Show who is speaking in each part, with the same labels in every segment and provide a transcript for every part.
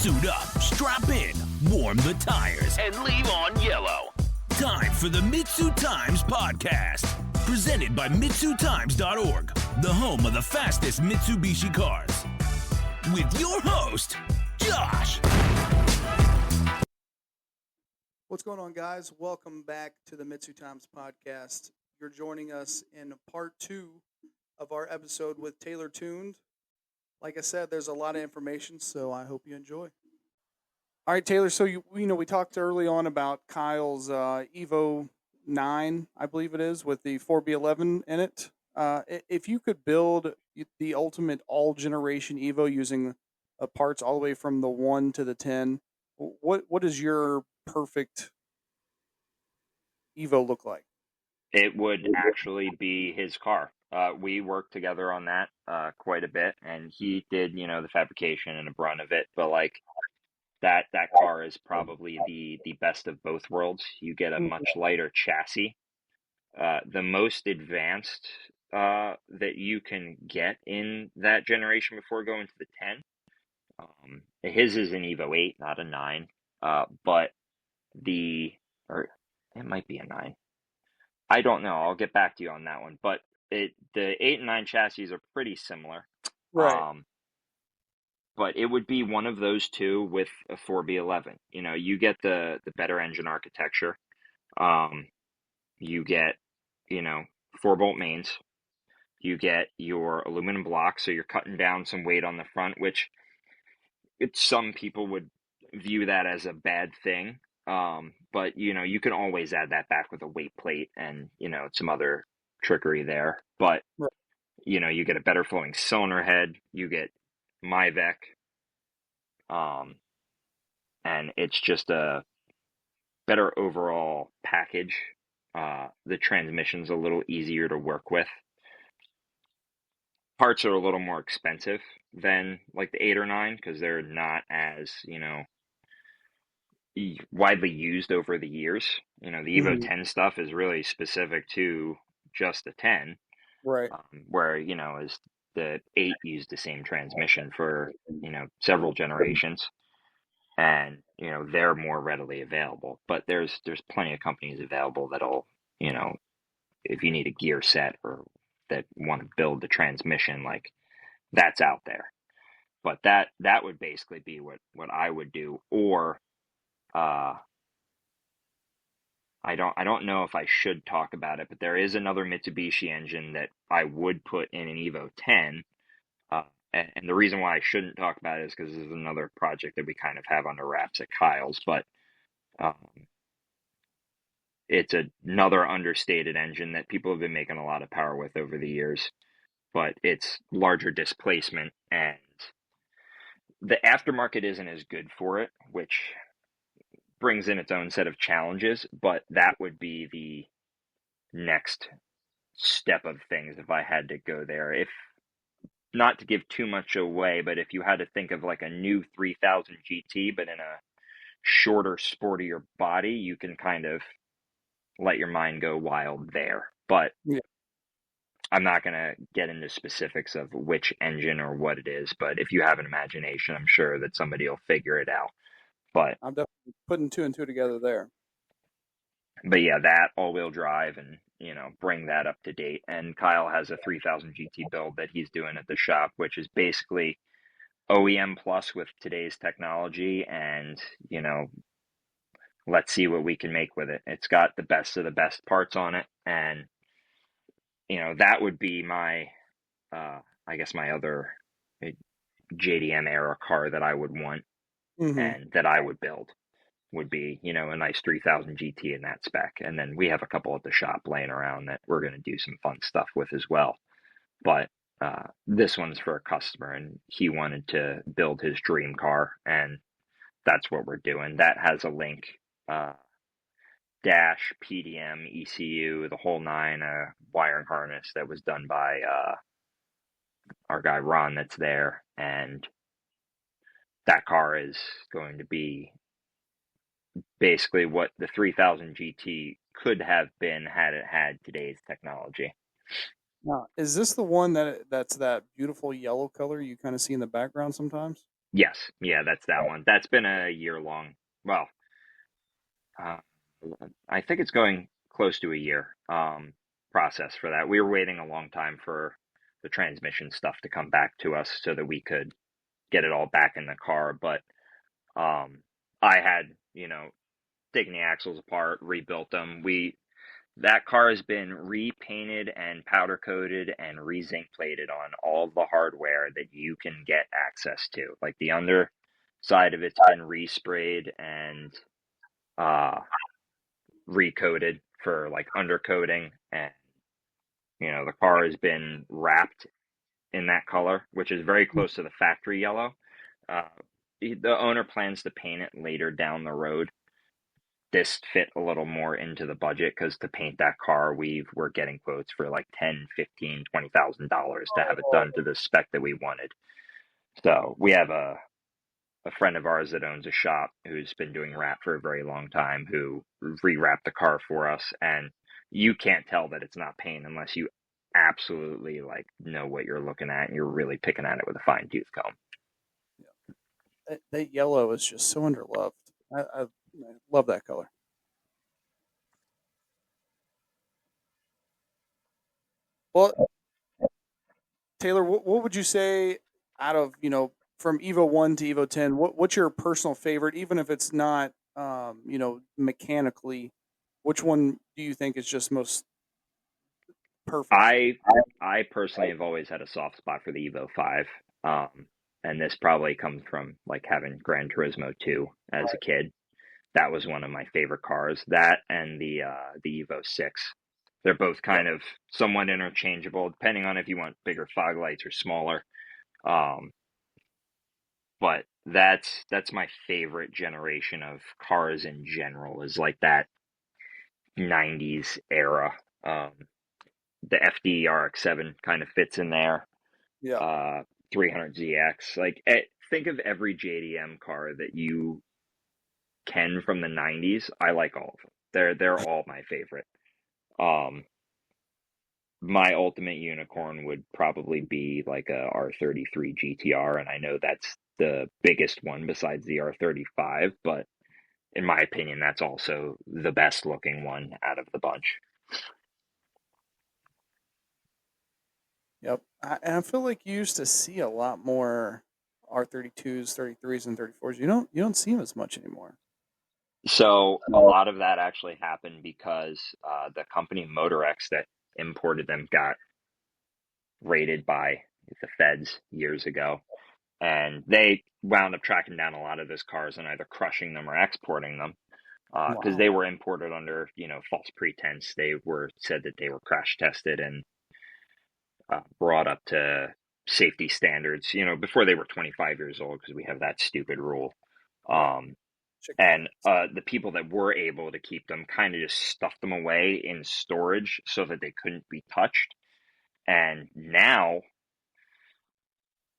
Speaker 1: Suit up, strap in, warm the tires, and leave on yellow. Time for the MitsuTimes podcast, presented by MitsuTimes.org, the home of the fastest Mitsubishi cars. With your host, Josh.
Speaker 2: What's going on, guys? Welcome back to the MitsuTimes podcast. You're joining us in part 2 of our episode with TailorTuned. Like I said, there's a lot of information, so I hope you enjoy. All right, Taylor, so we talked early on about Kyle's Evo 9, I believe it is, with the 4B11 in it. If you could build the ultimate all-generation Evo using parts all the way from the 1 to the 10, what is your perfect Evo look like?
Speaker 3: It would actually be his car. We worked together on that quite a bit, and he did, the fabrication and a brunt of it. But like that car is probably the best of both worlds. You get a much lighter chassis. The most advanced that you can get in that generation before going to the 10. His is an Evo 8, not a 9. But or it might be a 9. I don't know. I'll get back to you on that one. But the 8 and 9 chassis are pretty similar.
Speaker 2: Right.
Speaker 3: But it would be one of those two with a 4B11. You get the better engine architecture. You get, 4-bolt mains. You get your aluminum blocks, so you're cutting down some weight on the front, which some people would view that as a bad thing. But you can always add that back with a weight plate and, some other trickery there. But,
Speaker 2: right.
Speaker 3: You get a better flowing cylinder head, you get MyVec, and it's just a better overall package. The transmission's a little easier to work with. Parts are a little more expensive than like the 8 or 9 because they're not as, widely used over the years. The Evo 10 stuff is really specific to just the 10,
Speaker 2: right?
Speaker 3: Where is the 8 used the same transmission for several generations, and they're more readily available. But there's plenty of companies available that'll if you need a gear set or that want to build the transmission, like that's out there. But that would basically be what I would do. Or I don't know if I should talk about it, but there is another Mitsubishi engine that I would put in an Evo 10. And the reason why I shouldn't talk about it is because this is another project that we kind of have under wraps at Kyle's. But it's another understated engine that people have been making a lot of power with over the years. But it's larger displacement, and the aftermarket isn't as good for it, which brings in its own set of challenges. But that would be the next step of things if I had to go there. If not to give too much away, but if you had to think of like a new 3000 GT, but in a shorter, sportier body, you can kind of let your mind go wild there. But yeah. I'm not going to get into specifics of which engine or what it is, but if you have an imagination, I'm sure that somebody will figure it out. But
Speaker 2: I'm definitely putting 2 and 2 together there.
Speaker 3: But yeah, that all-wheel drive and, bring that up to date. And Kyle has a 3000 GT build that he's doing at the shop, which is basically OEM plus with today's technology. And, let's see what we can make with it. It's got the best of the best parts on it. And, that would be my, I guess my other JDM era car that I would want and that I would build. Would be, a nice 3000 GT in that spec. And then we have a couple at the shop laying around that we're going to do some fun stuff with as well. But this one's for a customer, and he wanted to build his dream car, and that's what we're doing. That has a link, dash, PDM, ECU, the whole 9, wire and harness that was done by our guy Ron that's there. And that car is going to be basically what the 3000 GT could have been had it had today's technology.
Speaker 2: Now, is this the one that's that beautiful yellow color you kind of see in the background sometimes?
Speaker 3: Yes, yeah, that's that one. That's been a year long. Well, uh, I think it's going close to a year process for that. We were waiting a long time for the transmission stuff to come back to us so that we could get it all back in the car. But I had, taken the axles apart, rebuilt them. That car has been repainted and powder coated and re-zinc plated on all the hardware that you can get access to. Like the underside of it's been resprayed and uh recoated for like undercoating, and the car has been wrapped in that color, which is very close to the factory yellow. Uh, the owner plans to paint it later down the road. This fit a little more into the budget because to paint that car, we're getting quotes for like 10, 15, $20,000 to have it done to the spec that we wanted. So we have a friend of ours that owns a shop who's been doing wrap for a very long time who rewrapped the car for us, and you can't tell that it's not paint unless you absolutely like know what you're looking at and you're really picking at it with a fine tooth comb.
Speaker 2: That yellow is just so underloved. I love that color. Well, Taylor, what would you say out of from Evo 1 to Evo 10? What's your personal favorite, even if it's not mechanically? Which one do you think is just most perfect for you?
Speaker 3: I personally have always had a soft spot for the Evo 5. And this probably comes from like having Gran Turismo 2 as a kid. That was one of my favorite cars. That and the Evo 6. They're both
Speaker 2: Yep.
Speaker 3: kind of somewhat interchangeable, depending on if you want bigger fog lights or smaller. Um, but that's my favorite generation of cars in general. Is like that '90s era. Um, the FD RX-7 kind of fits in there.
Speaker 2: Yeah.
Speaker 3: 300ZX. Like, think of every JDM car that you can from the '90s. I like all of them. They're all my favorite. Um, my ultimate unicorn would probably be like a R33 GTR, and I know that's the biggest one besides the R35, but in my opinion, that's also the best looking one out of the bunch.
Speaker 2: Yep. And I feel like you used to see a lot more R32s, 33s, and 34s. You don't see them as much anymore.
Speaker 3: So a lot of that actually happened because the company Motorex that imported them got raided by the feds years ago, and they wound up tracking down a lot of those cars and either crushing them or exporting them because
Speaker 2: Wow.
Speaker 3: they were imported under false pretense. They were said that they were crash tested and brought up to safety standards, before they were 25 years old because we have that stupid rule.
Speaker 2: Right.
Speaker 3: Um,
Speaker 2: Chicken
Speaker 3: and
Speaker 2: wings.
Speaker 3: the people that were able to keep them kind of just stuffed them away in storage so that they couldn't be touched. And now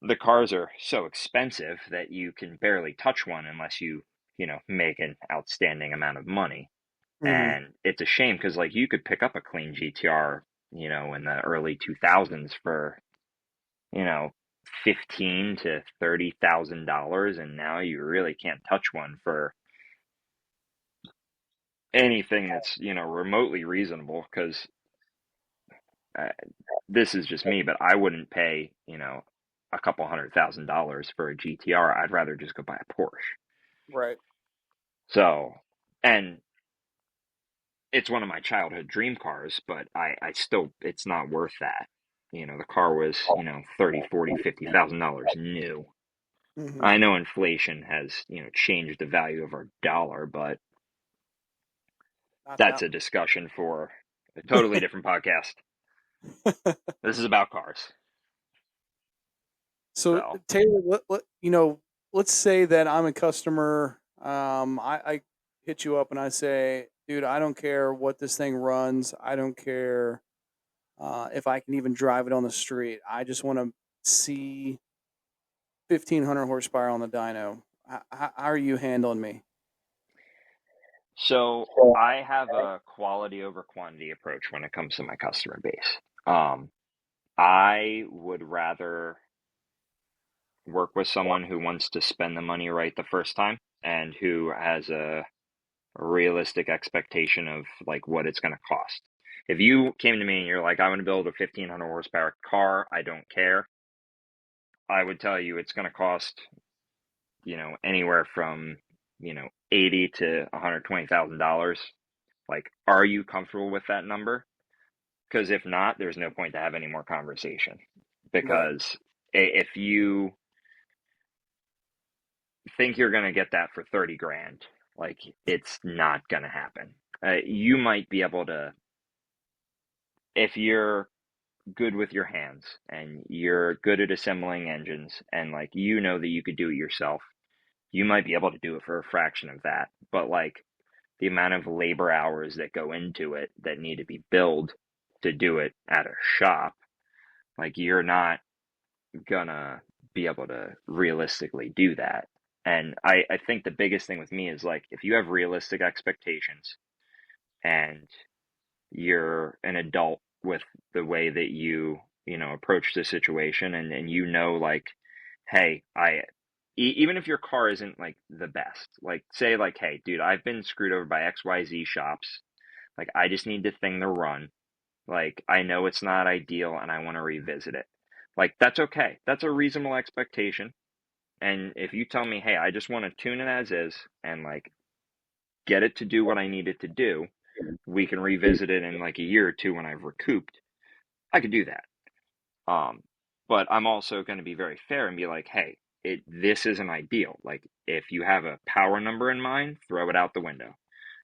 Speaker 3: the cars are so expensive that you can barely touch one unless you make an outstanding amount of money.
Speaker 2: Hmm.
Speaker 3: And it's a shame because like you could pick up a clean GTR, in the early 2000s for, you know, 15 to $30,000, and now you really can't touch one for anything that's, remotely reasonable because uh, this is just me, but I wouldn't pay, a couple $100,000 for a GTR. I'd rather just go buy a Porsche.
Speaker 2: Right.
Speaker 3: So, and it's one of my childhood dream cars, but I still, it's not worth that. The car was, 30, 40, $50,000 new.
Speaker 2: Hmm.
Speaker 3: I know inflation has, changed the value of our dollar, but
Speaker 2: Not
Speaker 3: that's
Speaker 2: that
Speaker 3: a discussion for a totally different podcast.
Speaker 2: much.
Speaker 3: This is about cars.
Speaker 2: So
Speaker 3: So,
Speaker 2: Taylor, let's say that I'm a customer. I hit you up and I say, dude, I don't care what this thing runs. I don't care if I can even drive it on the street. I just want to see 1,500 horsepower on the dyno. How are you handling me?
Speaker 3: so I have a quality over quantity approach when it comes to my customer base. I would rather work with someone who wants to spend the money right the first time and who has a realistic expectation of like what it's going to cost. If you came to me and you're like, I want to build a 1500 horsepower car, I don't care. I would tell you it's going to cost, anywhere from, 80 to $120,000. Like, are you comfortable with that number? Because if not, there's no point to have any more conversation.
Speaker 2: Right.
Speaker 3: Because if you think you're going to get that for 30 grand, like it's not going to happen. You might be able to, if you're good with your hands and you're good at assembling engines and like that you could do it yourself, you might be able to do it for a fraction of that. But like the amount of labor hours that go into it that need to be billed to do it at a shop, like you're not gonna be able to realistically do that. And I think the biggest thing with me is like if you have realistic expectations and you're an adult with the way that you approach the situation and like, hey, even if your car isn't like the best, like say like, hey, dude, I've been screwed over by XYZ shops. Like I just need the thing to run. Like I know it's not ideal and I want to revisit it. Like that's okay. That's a reasonable expectation. And if you tell me, hey, I just want to tune it as is and like get it to do what I need it to do, we can revisit it in like a year or two when I've recouped. I could do that. Um, but I'm also going to be very fair and be like, hey, this isn't ideal. Like if you have a power number in mind, throw it out the window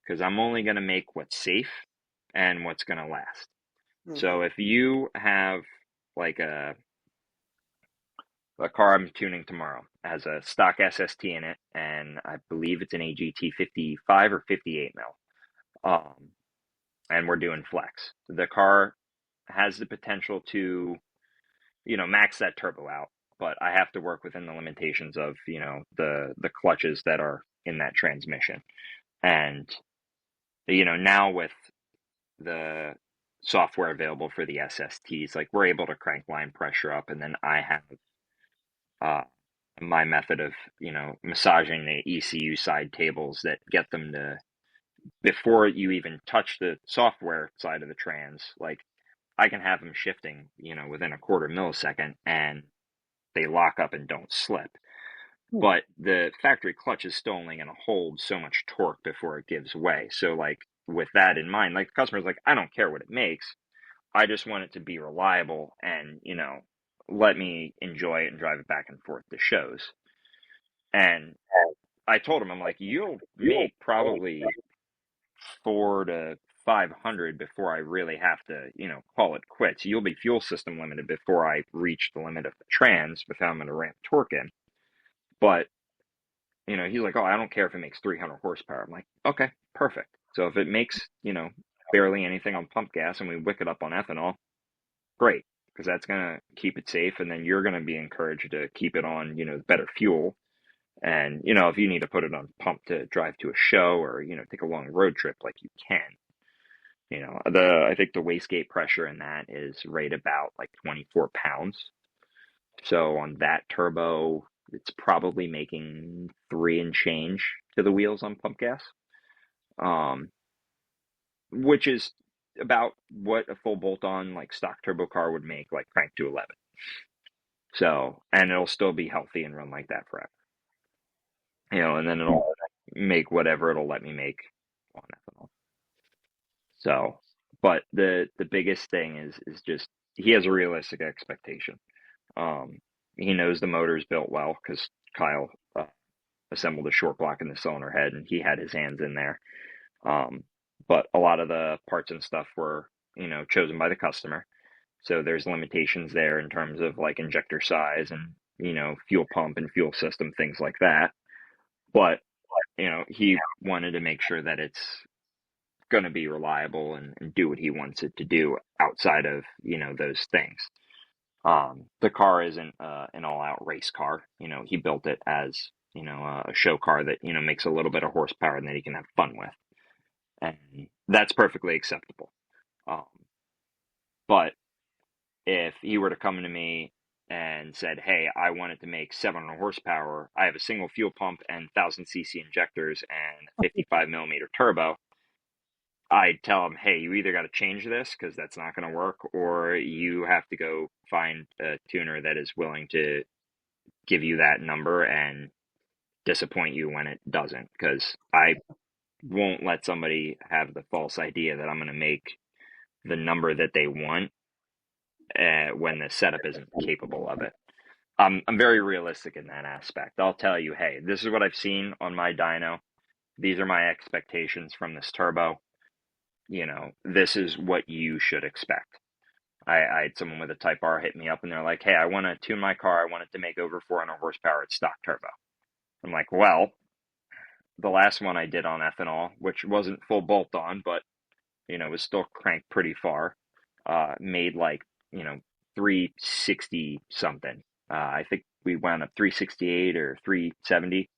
Speaker 3: because I'm only going to make what's safe and what's going to last.
Speaker 2: Mm-hmm.
Speaker 3: So if you have like a car I'm tuning tomorrow has a stock SST in it, and I believe it's an AGT 55 or 58 mil. And we're doing flex. The car has the potential to, max that turbo out, but I have to work within the limitations of, the clutches that are in that transmission. And, now with the software available for the SSTs, like we're able to crank line pressure up, and then I have uh, my method of, massaging the ECU side tables that get them to, before you even touch the software side of the trans, like I can have them shifting, within a quarter millisecond and they lock up and don't slip. But the factory clutch is still only going to hold so much torque before it gives way. So, like, with that in mind, like, the customer's like, I don't care what it makes. I just want it to be reliable and, let me enjoy it and drive it back and forth to shows. And I told him, I'm like, you'll make probably 4 to 500 before I really have to, call it quits. You'll be fuel system limited before I reach the limit of the trans without I'm going to ramp torque in. But, he's like, oh, I don't care if it makes 300 horsepower. I'm like, okay, perfect. So if it makes, barely anything on pump gas and we wick it up on ethanol, great, because that's going to keep it safe. And then you're going to be encouraged to keep it on, better fuel. And, if you need to put it on pump to drive to a show or, take a long road trip, like you can. I think the wastegate pressure in that is right about like 24 pounds. So on that turbo, it's probably making 3 and change to the wheels on pump gas, um, which is about what a full bolt-on like stock turbo car would make, like crank to 11. So, and it'll still be healthy and run like that forever, and then it'll make whatever it'll let me make on ethanol. So, but the biggest thing is just he has a realistic expectation. Um, he knows the motor's built well because Kyle assembled a short block in the cylinder head and he had his hands in there. But a lot of the parts and stuff were, chosen by the customer. So there's limitations there in terms of like injector size and, fuel pump and fuel system, things like that. But, he wanted to make sure that it's going to be reliable and do what he wants it to do outside of, those things. The car isn't an all-out race car. He built it as, a show car that, makes a little bit of horsepower and that he can have fun with. And that's perfectly acceptable. Um, but if he were to come to me and said, hey, I want it to make 700 horsepower. I have a single fuel pump and 1000cc injectors and 55 millimeter turbo. I'd tell them, hey, you either got to change this because that's not going to work, or you have to go find a tuner that is willing to give you that number and disappoint you when it doesn't. Because I won't let somebody have the false idea that I'm going to make the number that they want when the setup isn't capable of it. I'm very realistic in that aspect. I'll tell you, hey, this is what I've seen on my dyno. These are my expectations from this turbo. This is what you should expect. I had someone with a Type R hit me up and they're like, hey, I want to tune my car. I want it to make over 400 horsepower at stock turbo. I'm like, well, the last one I did on ethanol, which wasn't full bolt on, but, was still cranked pretty far, made like, 360 something. I think we wound up 368 or 370.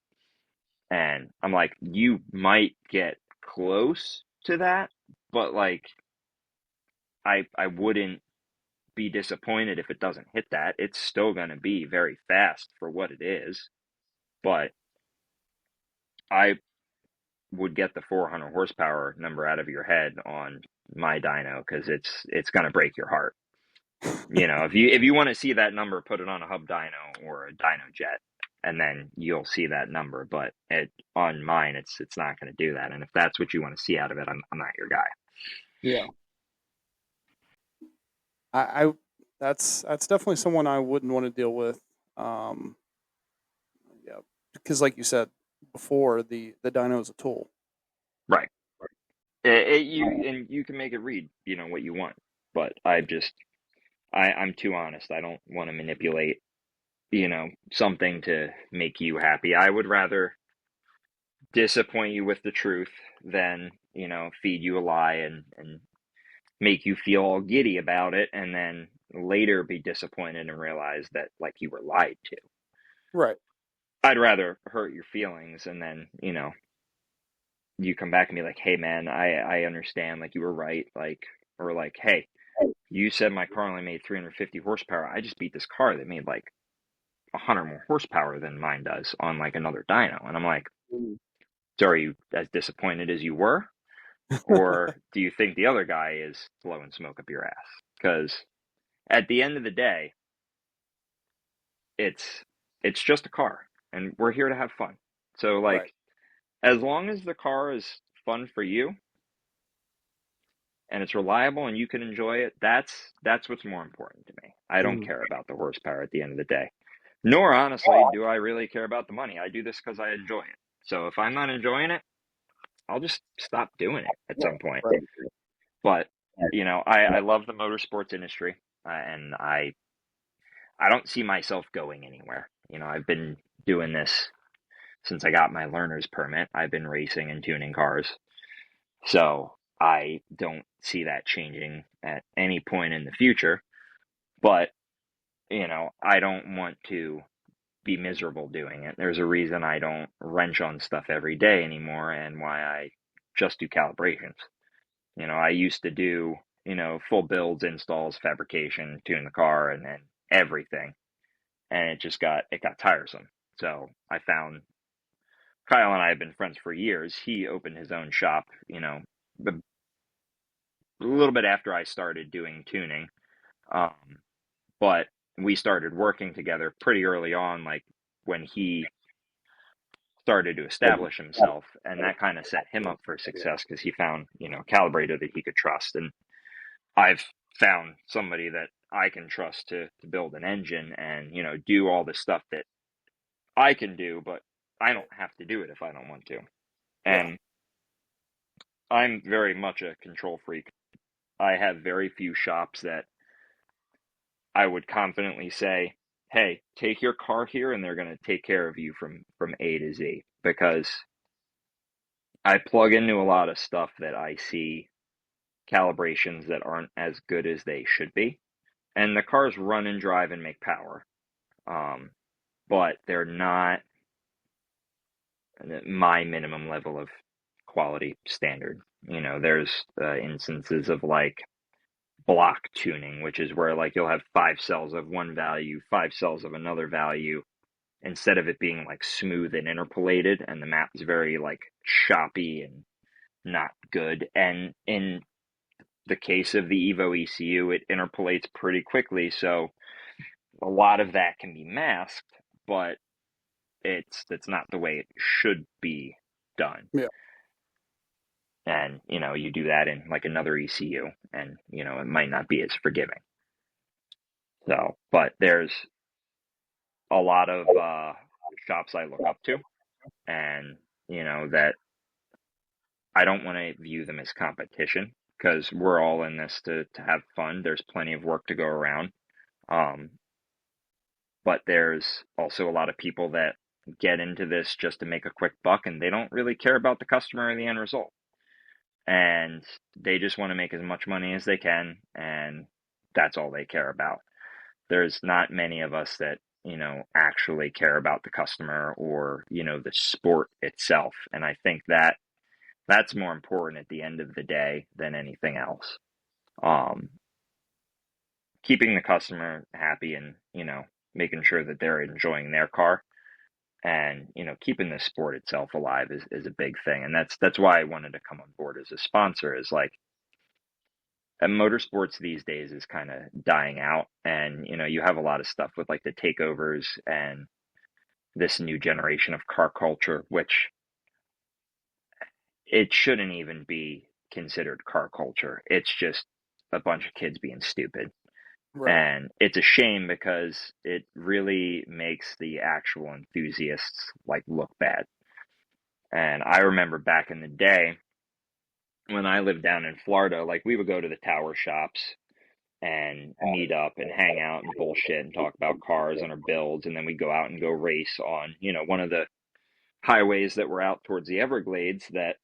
Speaker 3: And I'm like, you might get close to that, but like, I wouldn't be disappointed if it doesn't hit that. It's still going to be very fast for what it is, but I would get the 400 horsepower number out of your head on my dyno because it's going to break your heart. If you want to see that number, put it on a hub dyno or a dyno jet, and then you'll see that number. But on mine, it's not going to do that. And if that's what you want to see out of it, I'm not your guy.
Speaker 2: Yeah. I that's definitely someone I wouldn't want to deal with. Yeah, because like you said before, the dyno is a tool.
Speaker 3: Right. You can make it read, what you want. But I'm too honest. I don't want to manipulate, something to make you happy. I would rather disappoint you with the truth than, feed you a lie and make you feel all giddy about it and then later be disappointed and realize that like you were lied to.
Speaker 2: Right.
Speaker 3: I'd rather hurt your feelings and then, you come back and be like, hey man, I understand, like you were right, like, or like, hey, you said my car only made 350 horsepower. I just beat this car that made like 100 more horsepower than mine does on like another dyno. And I'm like, so are you as disappointed as you were? Or do you think the other guy is blowing smoke up your ass? Because at the end of the day, it's just a car and we're here to have fun. So like,
Speaker 2: Right.
Speaker 3: as long as the car is fun for you and it's reliable and you can enjoy it, that's what's more important to me. I don't care about the horsepower at the end of the day. Nor honestly do I really care about the money. I do this because I enjoy it. So if I'm not enjoying it, I'll just stop doing it at some point.
Speaker 2: Right.
Speaker 3: But I love the motorsports industry, and I don't see myself going anywhere. I've been doing this since I got my learner's permit. I've been racing and tuning cars, so I don't see that changing at any point in the future. But I don't want to be miserable doing it. There's a reason I don't wrench on stuff every day anymore, and why I just do calibrations. I used to do, full builds, installs, fabrication, tune the car, and then everything. And it got tiresome. So I found Kyle and I have been friends for years. He opened his own shop, a little bit after I started doing tuning. But we started working together pretty early on, like when he started to establish himself, and that kind of set him up for success because he found, a calibrator that he could trust. And I've found somebody that I can trust to build an engine and, do all the stuff that I can do, but I don't have to do it if I don't want to.
Speaker 2: Yeah.
Speaker 3: And I'm very much a control freak. I have very few shops that I would confidently say, hey, take your car here and they're going to take care of you from A to Z, because I plug into a lot of stuff that I see calibrations that aren't as good as they should be. And the cars run and drive and make power. But they're not my minimum level of quality standard. There's instances of like block tuning, which is where like you'll have 5 cells of one value, 5 cells of another value, instead of it being like smooth and interpolated, and the map is very like choppy and not good. And in the case of the Evo ECU, it interpolates pretty quickly, so a lot of that can be masked, but it's not the way it should be done.
Speaker 2: Yeah.
Speaker 3: And you do that in like another ECU, and it might not be as forgiving. So, but there's a lot of shops I look up to, and that I don't want to view them as competition, because we're all in this to have fun. There's plenty of work to go around. Um, but there's also a lot of people that get into this just to make a quick buck, and they don't really care about the customer or the end result. And they just want to make as much money as they can, and that's all they care about. There's not many of us that, actually care about the customer or, the sport itself. And I think that that's more important at the end of the day than anything else. Keeping the customer happy and, making sure that they're enjoying their car, and keeping the sport itself alive is a big thing. And that's why I wanted to come on board as a sponsor, is like, motorsports these days is kind of dying out, and you have a lot of stuff with like the takeovers and this new generation of car culture, which it shouldn't even be considered car culture. It's just a bunch of kids being stupid.
Speaker 2: Right.
Speaker 3: And it's a shame, because it really makes the actual enthusiasts like look bad. And I remember back in the day when I lived down in Florida, like we would go to the tower shops and meet up and hang out and bullshit and talk about cars and our builds, and then we'd go out and go race on, one of the highways that were out towards the Everglades that,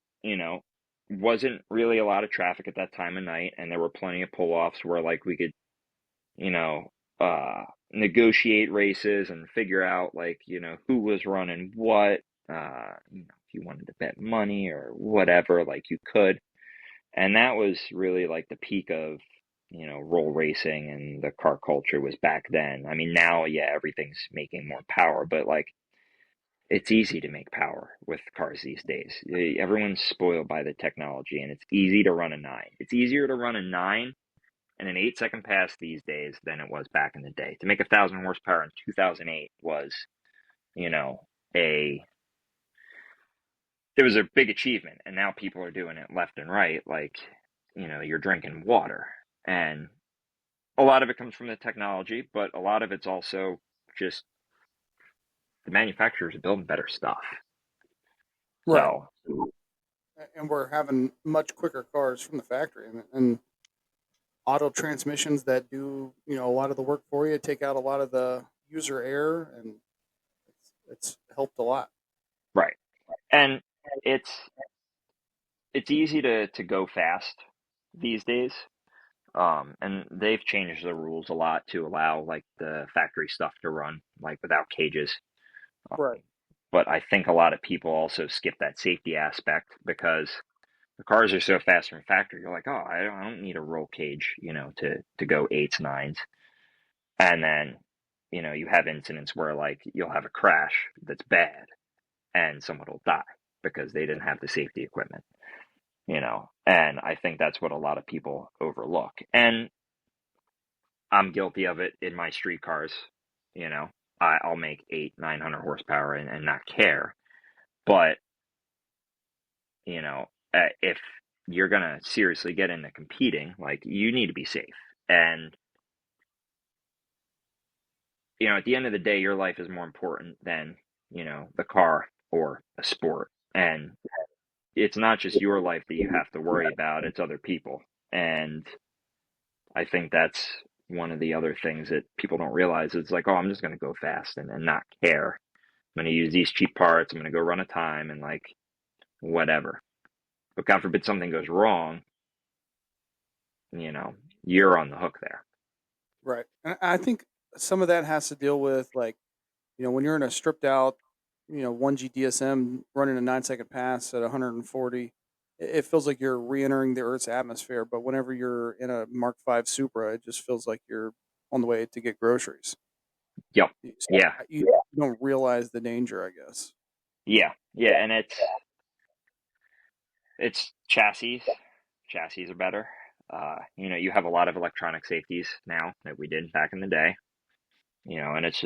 Speaker 3: wasn't really a lot of traffic at that time of night, and there were plenty of pull-offs where like we could, you know, negotiate races and figure out like, who was running what, if you wanted to bet money or whatever, like you could. And that was really like the peak of, roll racing, and the car culture was back then. I mean, now, yeah, everything's making more power, but like, it's easy to make power with cars these days. Everyone's spoiled by the technology, and it's easy to run a 9. It's easier to run a 9 and an 8-second pass these days than it was back in the day. To make 1,000 horsepower in 2008 was, you know, it was a big achievement, and now people are doing it left and right, like, you're drinking water. And a lot of it comes from the technology, but a lot of it's also just the manufacturers are building better stuff.
Speaker 2: Right.
Speaker 3: So,
Speaker 2: And we're having much quicker cars from the factory, and auto transmissions that do a lot of the work for you, take out a lot of the user error, and it's helped a lot.
Speaker 3: right. And it's easy to go fast these days. And they've changed the rules a lot to allow like the factory stuff to run like without cages.
Speaker 2: Right.
Speaker 3: But I think a lot of people also skip that safety aspect, because the cars are so fast from factory. You're like, oh, I don't need a roll cage, to go 8s, 9s. And then, you have incidents where like you'll have a crash that's bad, and someone will die because they didn't have the safety equipment. And I think that's what a lot of people overlook. And I'm guilty of it in my street cars. I'll make 800-900 horsepower and not care. But, if you're going to seriously get into competing, like, you need to be safe. And, at the end of the day, your life is more important than, the car or a sport. And it's not just your life that you have to worry about, it's other people. And I think that's one of the other things that people don't realize. It's like, oh, I'm just going to go fast and not care. I'm going to use these cheap parts. I'm going to go run a time and like whatever. But God forbid something goes wrong, you're on the hook there.
Speaker 2: Right. And I think some of that has to deal with like, when you're in a stripped out, 1G DSM running a 9-second pass at 140, it feels like you're re-entering the Earth's atmosphere. But whenever you're in a Mark V Supra, it just feels like you're on the way to get groceries.
Speaker 3: Yep.
Speaker 2: So
Speaker 3: Yeah.
Speaker 2: you don't realize the danger, I guess.
Speaker 3: Yeah. Yeah. And it's chassis. Chassis are better. You have a lot of electronic safeties now that we did back in the day. And it's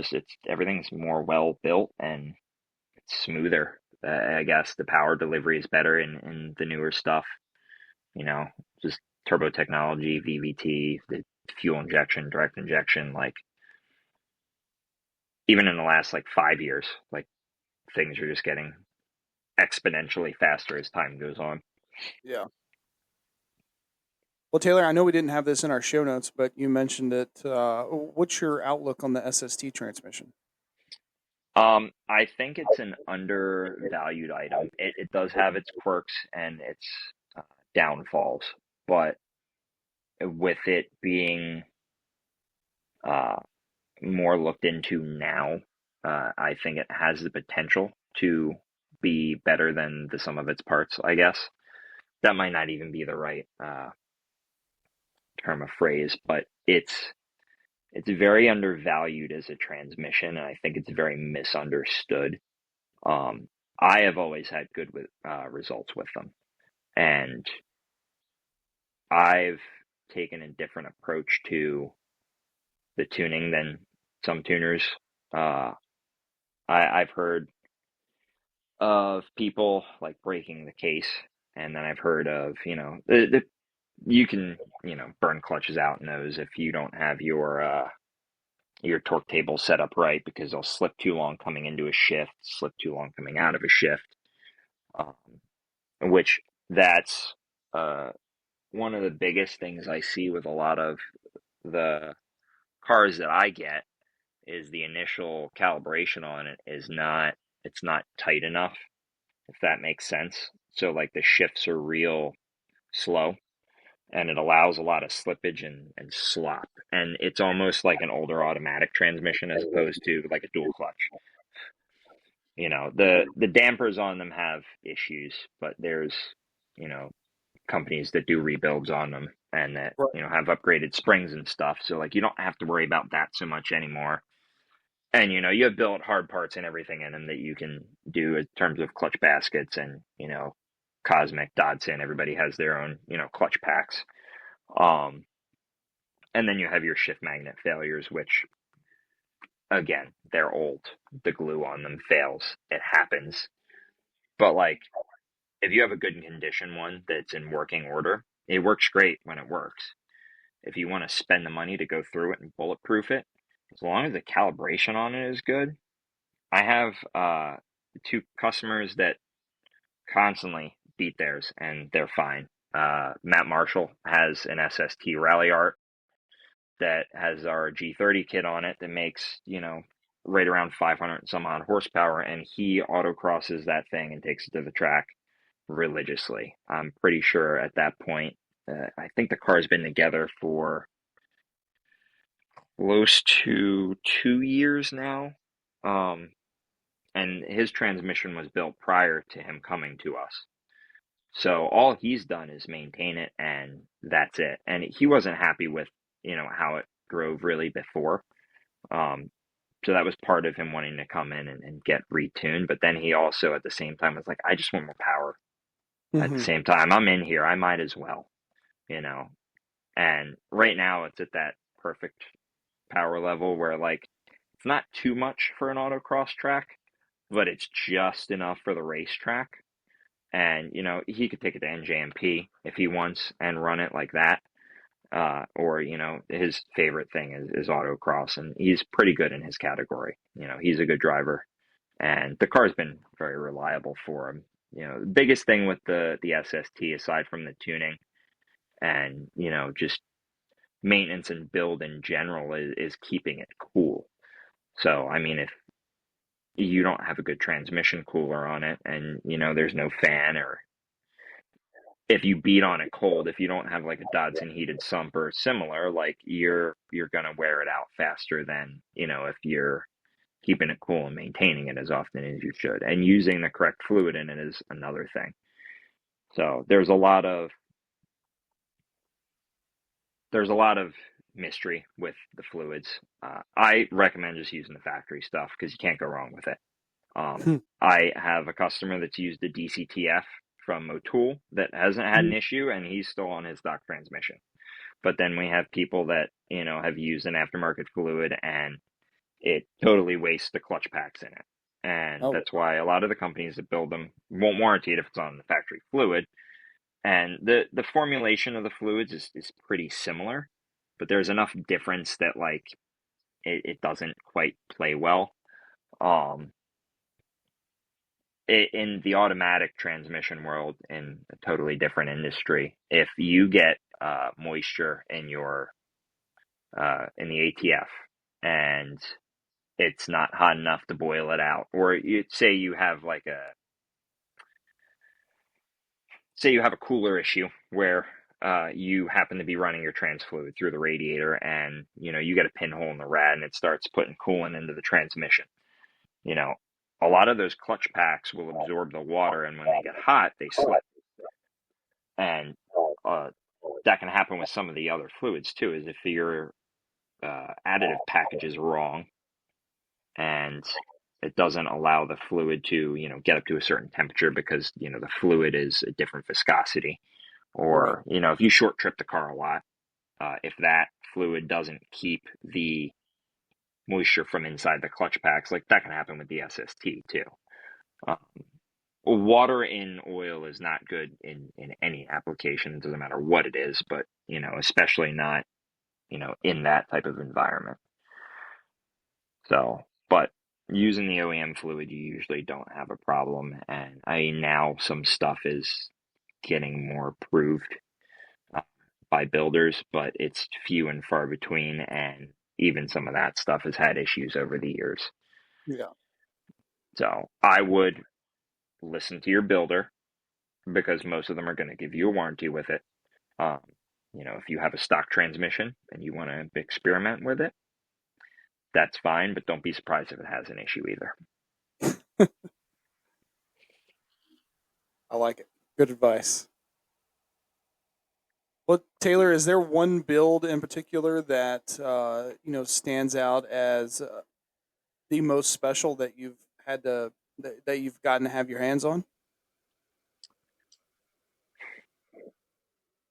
Speaker 3: everything's more well built and it's smoother. I guess the power delivery is better in the newer stuff. You know, just turbo technology, VVT, the fuel injection, direct injection. Like even in the last like 5 years, like things are just getting exponentially faster as time goes on.
Speaker 2: Yeah. Well, Taylor, I know we didn't have this in our show notes, but you mentioned it. What's your outlook on the SST transmission?
Speaker 3: I think it's an undervalued item. It does have its quirks and its downfalls, but with it being uh, more looked into now, I think it has the potential to be better than the sum of its parts, I guess. That might not even be the right term of phrase, but it's very undervalued as a transmission, and I think it's very misunderstood. Um, I have always had good results with them, and I've taken a different approach to the tuning than some tuners. Uh, I've heard of people like breaking the case, and then I've heard of you can burn clutches out in those if you don't have your torque table set up right because they'll slip too long coming into a shift, slip too long coming out of a shift, um, which that's uh, one of the biggest things I see with a lot of the cars that I get is the initial calibration on it is not it's not tight enough, if that makes sense. So like the shifts are real slow and it allows a lot of slippage and slop. And it's almost like an older automatic transmission as opposed to like a dual clutch. The dampers on them have issues, but there's, you know, companies that do rebuilds on them and that,
Speaker 2: Right.
Speaker 3: have upgraded springs and stuff. So like you don't have to worry about that so much anymore. And you have built hard parts and everything in them that you can do in terms of clutch baskets and, Cosmic, Dodson, everybody has their own, clutch packs. Um, and then you have your shift magnet failures, which again, they're old. The glue on them fails. It happens. But like if you have a good condition one that's in working order, it works great when it works. If you want to spend the money to go through it and bulletproof it, as long as the calibration on it is good. I have two customers that constantly beat theirs and they're fine. Matt Marshall has an SST Rally Art that has our G30 kit on it that makes, right around 500 and some odd horsepower, and he autocrosses that thing and takes it to the track religiously. I'm pretty sure at that point, I think the car's been together for close to 2 years now. And his transmission was built prior to him coming to us. So all he's done is maintain it, and that's it. And he wasn't happy with, how it drove really before. Um, so that was part of him wanting to come in and get retuned. But then he also, at the same time, was like, I just want more power. At the
Speaker 2: Mm-hmm.
Speaker 3: same time, I'm in here. I might as well, you know. And right now, it's at that perfect power level where, like, it's not too much for an autocross track, but it's just enough for the racetrack. And, he could take it to NJMP if he wants and run it like that. Or, his favorite thing is autocross, and he's pretty good in his category. He's a good driver, and the car's been very reliable for him. The biggest thing with the SST, aside from the tuning and, just maintenance and build in general, is keeping it cool. So, I mean, if you don't have a good transmission cooler on it and, there's no fan, or if you beat on it cold, if you don't have like a Dodson heated sump or similar, like you're gonna wear it out faster than, if you're keeping it cool and maintaining it as often as you should. And using the correct fluid in it is another thing. So there's a lot of mystery with the fluids. I recommend just using the factory stuff because you can't go wrong with it. I have a customer that's used the DCTF from O'Toole that hasn't had an issue, and he's still on his stock transmission. But then we have people that, have used an aftermarket fluid and it totally wastes the clutch packs in it. And
Speaker 2: Oh,
Speaker 3: that's why a lot of the companies that build them won't warranty it if it's on the factory fluid. And the formulation of the fluids is pretty similar, but there's enough difference that like it doesn't quite play well. Um, in the automatic transmission world, in a totally different industry, if you get moisture in your in the ATF and it's not hot enough to boil it out, or you say you have a cooler issue where you happen to be running your trans fluid through the radiator and you get a pinhole in the rad and it starts putting coolant into the transmission. you know a lot of those clutch packs will absorb the water, and when they get hot they slip, and uh, that can happen with some of the other fluids too. Is if your additive package is wrong and it doesn't allow the fluid to get up to a certain temperature because the fluid is a different viscosity.
Speaker 2: right.
Speaker 3: Or if you short trip the car a lot, if that fluid doesn't keep the moisture from inside the clutch packs, like that can happen with the SST too. um, Water in oil is not good in any application. It doesn't matter what it is, but especially not in that type of environment. So, but using the OEM fluid, you usually don't have a problem. And now some stuff is getting more approved by builders, but it's few and far between. And even some of that stuff has had issues over the years.
Speaker 2: Yeah.
Speaker 3: So I would listen to your builder because most of them are going to give you a warranty with it. Um, if you have a stock transmission and you want to experiment with it, that's fine, but don't be surprised if it has an issue either.
Speaker 2: I like it. Good advice. Well, Taylor, is there one build in particular that stands out as the most special that you've had that you've gotten to have your hands on?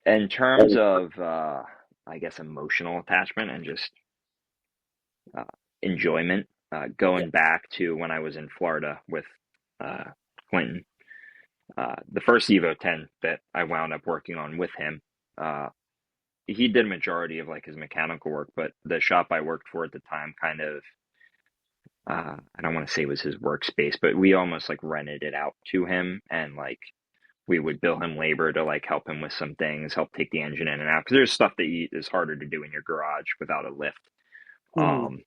Speaker 3: In terms of, I guess, emotional attachment and just uh, enjoyment,
Speaker 2: Yeah.
Speaker 3: going back to when I was in Florida with uh, Clinton, the first Evo 10 that I wound up working on with him, uh, he did a majority of like his mechanical work, but the shop I worked for at the time kind of, I don't want to say it was his workspace, but we almost like rented it out to him, and like we would bill him labor to like help him with some things, help take the engine in and out, because there's stuff that is harder to do in your garage without a lift.
Speaker 2: Mm-hmm.
Speaker 3: Um,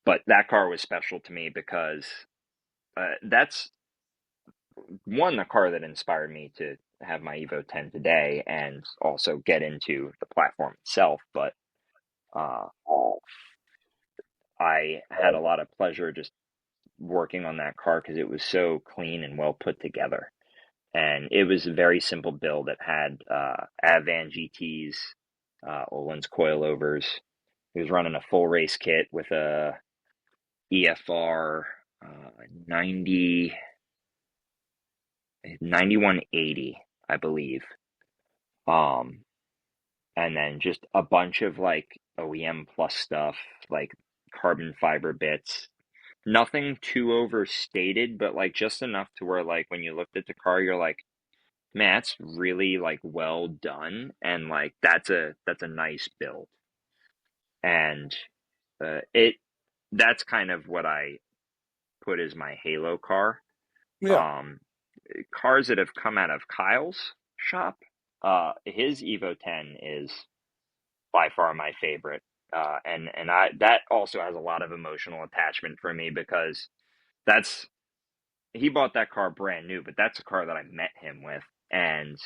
Speaker 3: but that car was special to me because that's one, the car that inspired me to have my Evo 10 today and also get into the platform itself. But uh, I had a lot of pleasure just working on that car because it was so clean and well put together. And it was a very simple build. It had Avan GTs, Olin's coilovers. He was running a full race kit with a EFR 90 9180, I believe. Um, and then just a bunch of like OEM plus stuff, like carbon fiber bits. Nothing too overstated, but like just enough to where like when you looked at the car, you're like, man, that's really like well done, and like that's a nice build. And it that's kind of what I put as my Halo car.
Speaker 2: Yeah.
Speaker 3: Um, Cars that have come out of Kyle's shop, his Evo 10 is by far my favorite. And I that also has a lot of emotional attachment for me because that's he bought that car brand new, but that's a car that I met him with. And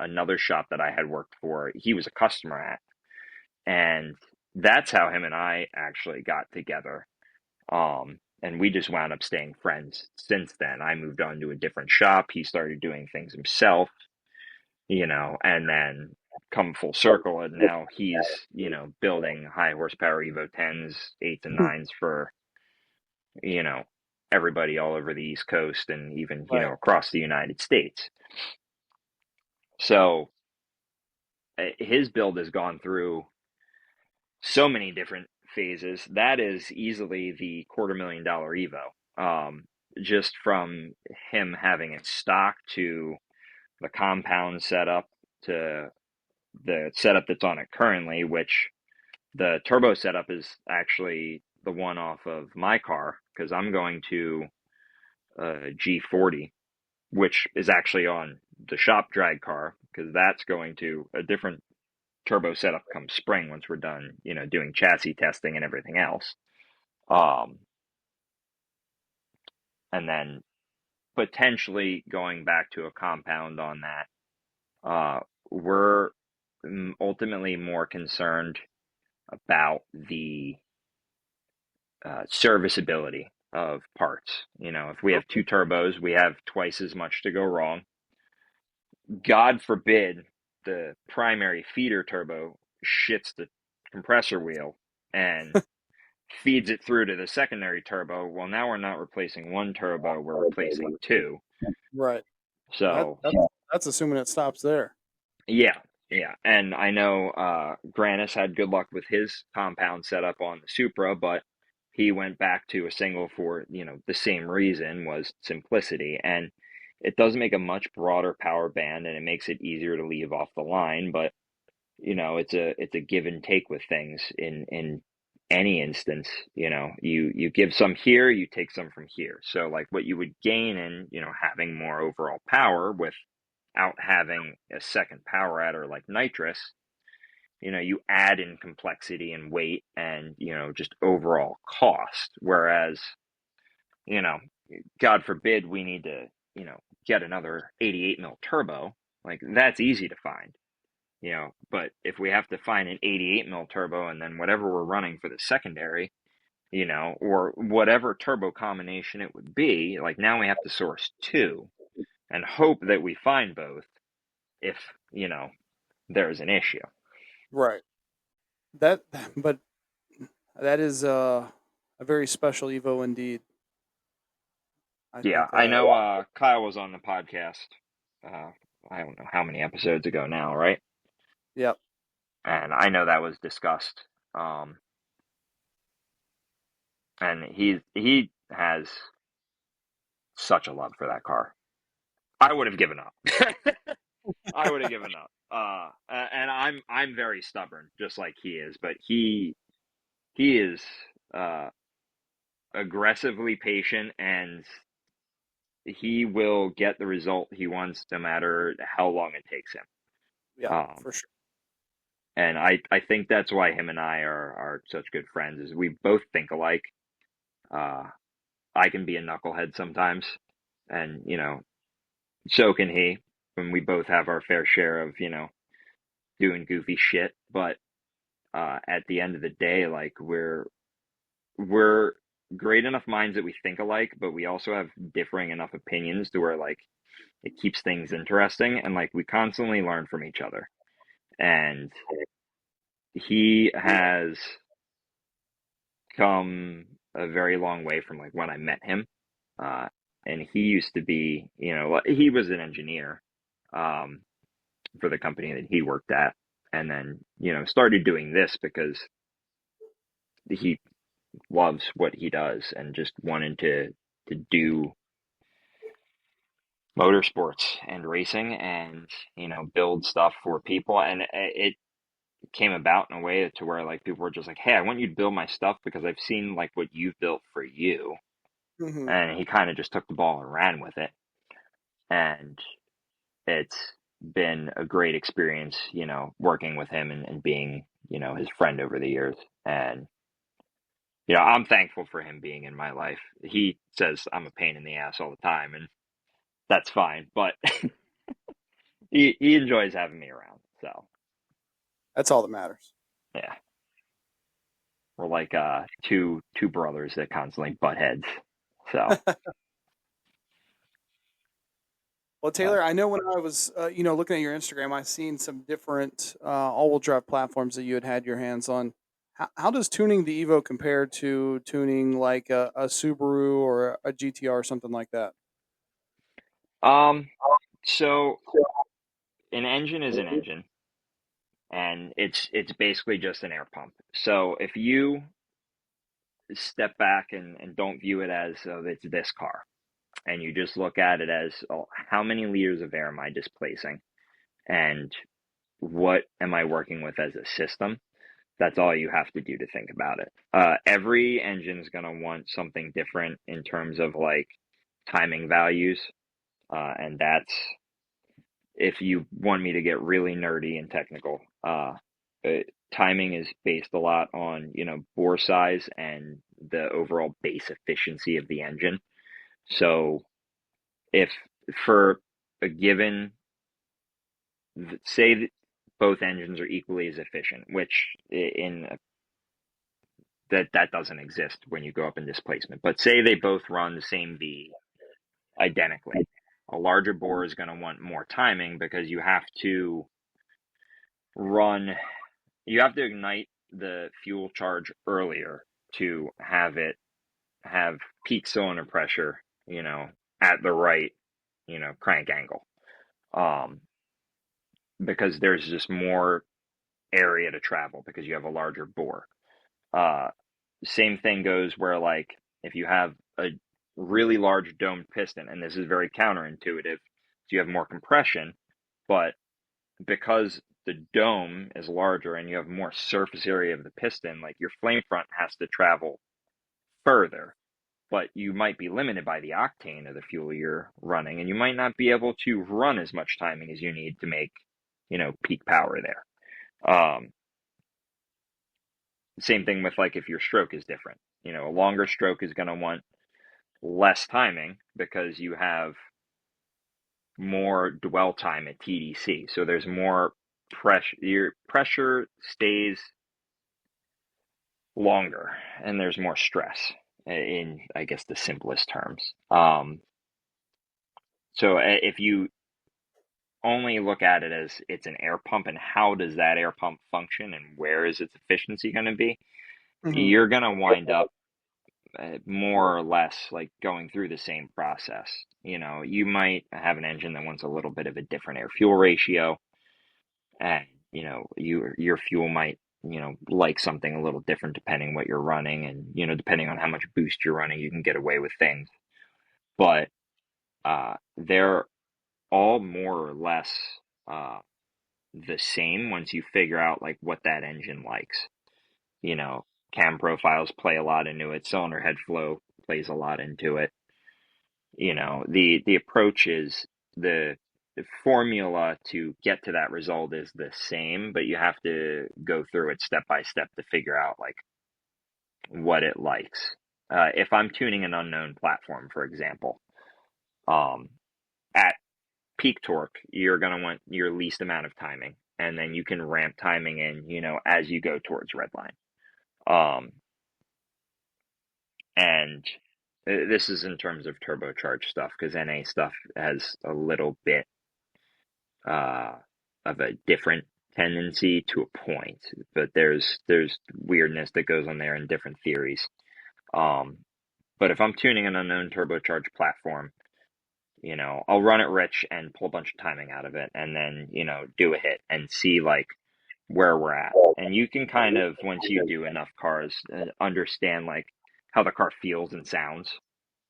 Speaker 3: another shop that I had worked for, he was a customer at, and that's how him and I actually got together. And we just wound up staying friends since then. I moved on to a different shop. He started doing things himself. and then come full circle, and now he's, building high horsepower Evo 10s, 8s and 9s for, you know, everybody all over the East Coast and even,
Speaker 2: Right.
Speaker 3: across the United States. So his build has gone through so many different phases. That is easily the $250,000 Evo. Just from him having it stock to the compound setup to the setup that's on it currently, which the turbo setup is actually the one off of my car because I'm going to a G40, which is actually on the shop drag car because that's going to a different turbo setup come spring once we're done, doing chassis testing and everything else. And then potentially going back to a compound on that. We're ultimately more concerned about the serviceability of parts. If we have two turbos, we have twice as much to go wrong. God forbid the primary feeder turbo shits the compressor wheel and feeds it through to the secondary turbo. Well, now we're not replacing one turbo, we're replacing two.
Speaker 2: Right.
Speaker 3: So
Speaker 2: That's assuming it stops there.
Speaker 3: yeah, yeah. And I know Granis had good luck with his compound setup on the Supra, but he went back to a single for, the same reason was simplicity. And it does make a much broader power band and it makes it easier to leave off the line, but it's a give and take with things in any instance. You give some here, you take some from here. So like what you would gain in, having more overall power without having a second power adder like nitrous, you add in complexity and weight and, just overall cost. Whereas, you know, God forbid we need to, get another 88 mil turbo, like that's easy to find. But if we have to find an 88 mil turbo and then whatever we're running for the secondary, or whatever turbo combination it would be, like now we have to source two and hope that we find both if, there's an issue.
Speaker 2: Right. But that is a very special Evo indeed. I
Speaker 3: Yeah,
Speaker 2: think.
Speaker 3: I know Kyle was on the podcast, I don't know how many episodes ago now, right?
Speaker 2: Yep.
Speaker 3: And I know that was discussed. And he has such a love for that car. I would have given up. I would have given up. And I'm very stubborn, just like he is. But he is aggressively patient, and he will get the result he wants, no matter how long it takes him.
Speaker 2: Yeah,
Speaker 3: Um,
Speaker 2: for sure.
Speaker 3: and I think that's why him and I are such good friends. Is we both think alike. I can be a knucklehead sometimes, and so can he. When we both have our fair share of doing goofy shit, but at the end of the day, like we're great enough minds that we think alike, but we also have differing enough opinions to where like it keeps things interesting, and like we constantly learn from each other. And he has come a very long way from like when I met him. And he used to be, he was an engineer for the company that he worked at, and then started doing this because he loves what he does and just wanted to do motorsports and racing and build stuff for people. And it came about in a way to where like people were just like, hey, I want you to build my stuff because I've seen like what you've built for you.
Speaker 2: Hmm.
Speaker 3: And he kind of just took the ball and ran with it, and it's been a great experience working with him and being his friend over the years. And I'm thankful for him being in my life. He says I'm a pain in the ass all the time, and that's fine, but he enjoys having me around. So
Speaker 2: That's all that matters.
Speaker 3: yeah, we're like two brothers that constantly butt heads. So
Speaker 2: Well, Well,
Speaker 3: But
Speaker 2: Taylor, I know when I was, looking at your Instagram, I seen some different all-wheel drive platforms that you had your hands on. How does tuning the Evo compare to tuning like a Subaru or a GTR or something like that?
Speaker 3: um, so an engine is an engine, and it's basically just an air pump. So if you step back and don't view it as it's this car, and you just look at it as, oh, how many liters of air am I displacing, and what am I working with as a system? That's all you have to do to think about it. Every engine is going to want something different in terms of like timing values, and that's if you want me to get really nerdy and technical. Uh, timing is based a lot on bore size and the overall base efficiency of the engine. So if for a given, say that both engines are equally as efficient, which in that doesn't exist when you go up in displacement. But say they both run the same V identically. A larger bore is going to want more timing because run, you have to ignite the fuel charge earlier to have peak cylinder pressure, at the right, crank angle. Um, because there's just more area to travel because you have a larger bore. Uh, Same thing goes where, like, if you have a really large domed piston, and this is very counterintuitive, so you have more compression, but because the dome is larger and you have more surface area of the piston, like your flame front has to travel further, but you might be limited by the octane of the fuel you're running, and you might not be able to run as much timing as you need to make, peak power there. Same thing with like if your stroke is different. A longer stroke is going to want less timing because you have more dwell time at TDC. So there's more pressure. Your pressure stays longer and there's more stress in, I guess, the simplest terms. So if you only look at it as it's an air pump and how does that air pump function and where is its efficiency going to be,
Speaker 2: Hmm.
Speaker 3: you're going to wind up more or less like going through the same process. You might have an engine that wants a little bit of a different air fuel ratio, and your fuel might like something a little different depending what you're running, and depending on how much boost you're running, you can get away with things. But they're all more or less uh, the same once you figure out like what that engine likes. You know, Cam profiles play a lot into it. Cylinder head flow plays a lot into it. The approach is the formula to get to that result is the same, but you have to go through it step by step to figure out like what it likes. If I'm tuning an unknown platform, for example, um, at peak torque, you're going to want your least amount of timing, and then you can ramp timing in, as you go towards redline. Um, and this is in terms of turbocharged stuff because NA stuff has a little bit uh, of a different tendency to a point, but there's weirdness that goes on there in different theories. Um, but if I'm tuning an unknown turbocharged platform, I'll run it rich and pull a bunch of timing out of it, and then do a hit and see like where we're at. And you can kind of, once you do enough cars, understand like how the car feels and sounds.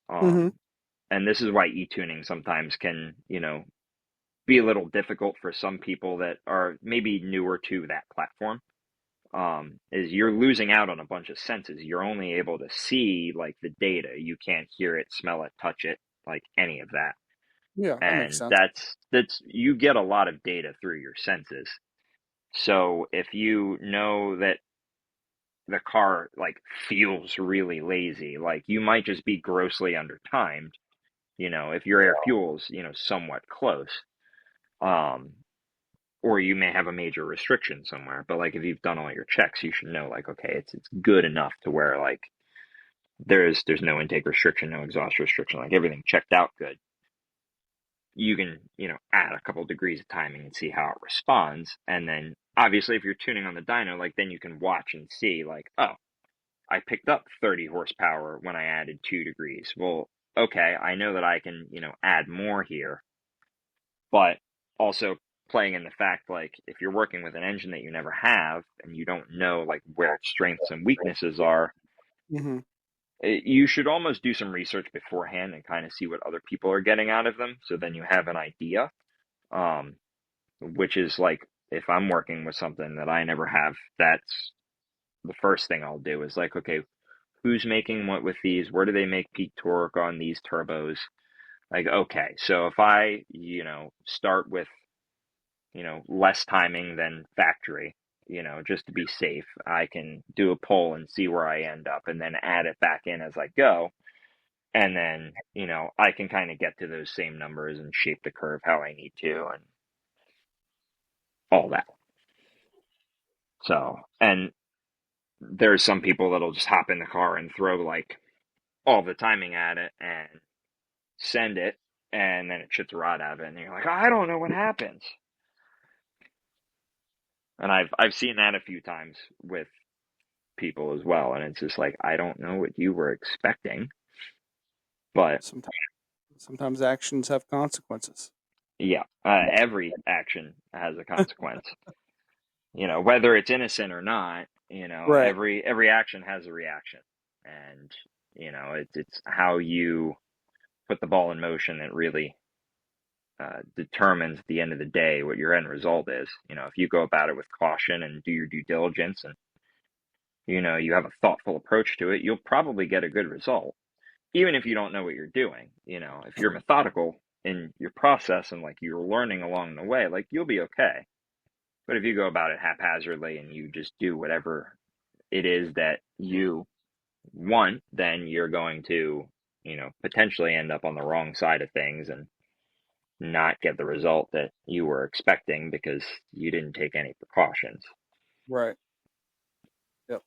Speaker 2: Hmm.
Speaker 3: Um, and this is why e-tuning sometimes can, be a little difficult for some people that are maybe newer to that platform. Is you're losing out on a bunch of senses. You're only able to see like the data. You can't hear it, smell it, touch it, like any of that.
Speaker 2: Yeah, that makes
Speaker 3: And
Speaker 2: sense.
Speaker 3: that's you get a lot of data through your senses. So if you know that the car like feels really lazy, like you might just be grossly undertimed, if your air fuel's, somewhat close. Um, or you may have a major restriction somewhere. But like if you've done all your checks, you should know like, okay, it's good enough to where like there's no intake restriction, no exhaust restriction, like everything checked out good. you can, add a couple degrees of timing and see how it responds. And then obviously if you're tuning on the dyno, like then you can watch and see like, oh, I picked up 30 horsepower when I added 2 degrees. Well, okay, I know that I can, add more here, but also playing in the fact like if you're working with an engine that you never have and you don't know like where its strengths and weaknesses are,
Speaker 2: Hmm.
Speaker 3: you should almost do some research beforehand and kind of see what other people are getting out of them. So then you have an idea, um, which is like if I'm working with something that I never have, that's the first thing I'll do is like, okay, who's making what with these? Where do they make peak torque on these turbos? Like, okay, so if I, start with, less timing than factory, just to be safe, I can do a poll and see where I end up and then add it back in as I go. And then, I can kind of get to those same numbers and shape the curve how I need to and all that. So, and there's some people that'll just hop in the car and throw like all the timing at it and send it, and then it shits a rod out of it, and you're like, I don't know what happens. And I've seen that a few times with people as well, and it's just like I don't know what you were expecting, but
Speaker 2: Sometimes actions have consequences.
Speaker 3: yeah, every action has a consequence. Whether it's innocent or not,
Speaker 2: Right.
Speaker 3: every action has a reaction, and it's how you put the ball in motion that really determines at the end of the day what your end result is. If you go about it with caution and do your due diligence and, you have a thoughtful approach to it, you'll probably get a good result, even if you don't know what you're doing. If you're methodical in your process and like you're learning along the way, like you'll be okay. But if you go about it haphazardly and you just do whatever it is that you want, then you're going to, potentially end up on the wrong side of things and not get the result that you were expecting because you didn't take any precautions.
Speaker 2: Right. Yep.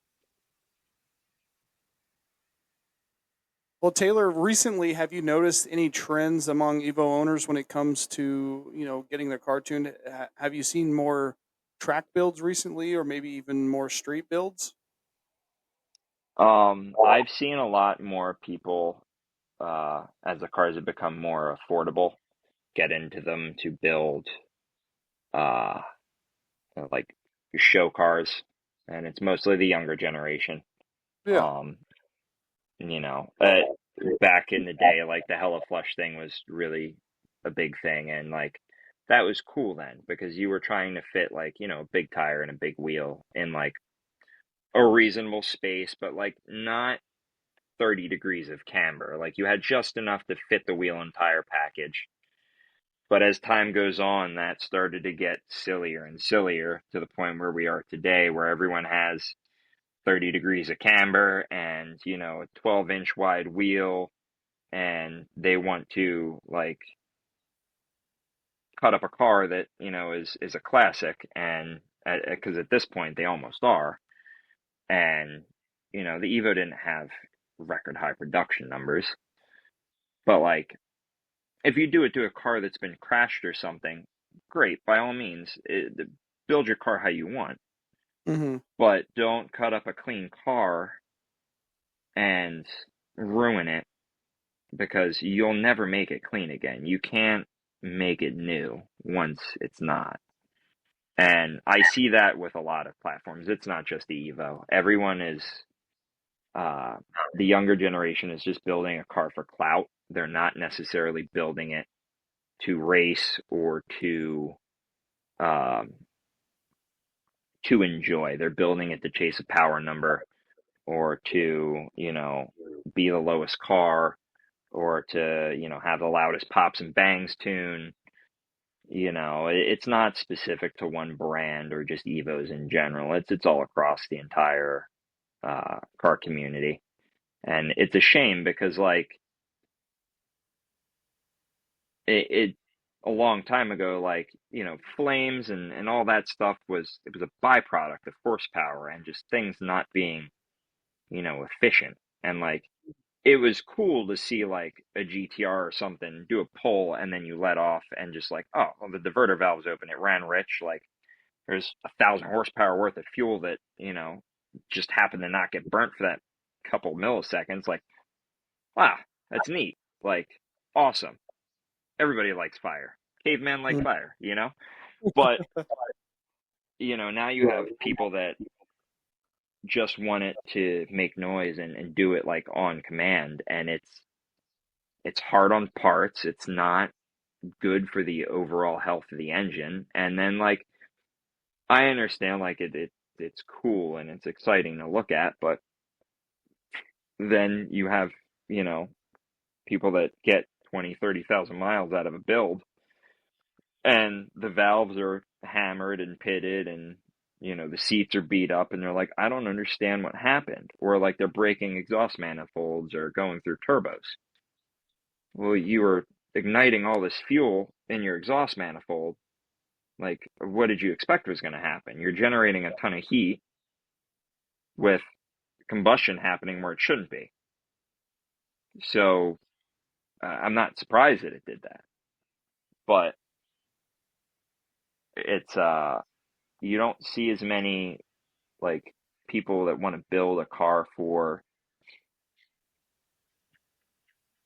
Speaker 2: Well, Taylor, recently, have you noticed any trends among Evo owners when it comes to, getting their car tuned? Have you seen more track builds recently, or maybe even more street builds?
Speaker 3: I've seen a lot more people, as the cars have become more affordable, get into them to build, uh, like show cars, and it's mostly the younger generation.
Speaker 2: Yeah.
Speaker 3: Um, you know, uh, Back in the day, like the Hella Flush thing was really a big thing, and like that was cool then because you were trying to fit like, a big tire and a big wheel in like a reasonable space, but like not 30 degrees of camber. Like you had just enough to fit the wheel and tire package. But as time goes on, that started to get sillier and sillier to the point where we are today, where everyone has 30 degrees of camber and, a 12-inch wide wheel, and they want to like cut up a car that, is a classic, and because at this point they almost are. And, the Evo didn't have record high production numbers, but like if you do it to a car that's been crashed or something, great, by all means, build your car how you want,
Speaker 2: Hmm.
Speaker 3: but don't cut up a clean car and ruin it because you'll never make it clean again. You can't make it new once it's not. And I see that with a lot of platforms. It's not just the Evo. Everyone is, uh, the younger generation is just building a car for clout. They're not necessarily building it to race or um, to enjoy. They're building it to chase a power number or to, be the lowest car or to, have the loudest pops and bangs tune. It's not specific to one brand or just Evos in general. It's all across the entire car community. And it's a shame because like it a long time ago, like, flames and all that stuff it was a byproduct of horsepower and just things not being, efficient. And like it was cool to see like a GTR or something do a pull and then you let off and just like, oh, well, the diverter valve's open. It ran rich. Like there's 1,000 horsepower worth of fuel that, just happened to not get burnt for that couple milliseconds. Like, wow, that's neat. Like, awesome. Everybody likes fire. Caveman like
Speaker 2: Mm.
Speaker 3: fire, But, now you have people that just want it to make noise and do it like on command. And it's hard on parts. It's not good for the overall health of the engine. And then like I understand like it's cool and it's exciting to look at, but then you have, people that get 20, 30,000 miles out of a build and the valves are hammered and pitted and the seats are beat up and they're like, I don't understand what happened. Or like they're breaking exhaust manifolds or going through turbos. Well, you were igniting all this fuel in your exhaust manifold. Like, what did you expect was going to happen? You're generating a ton of heat with combustion happening where it shouldn't be. So I'm not surprised that it did that. But it's you don't see as many like people that want to build a car for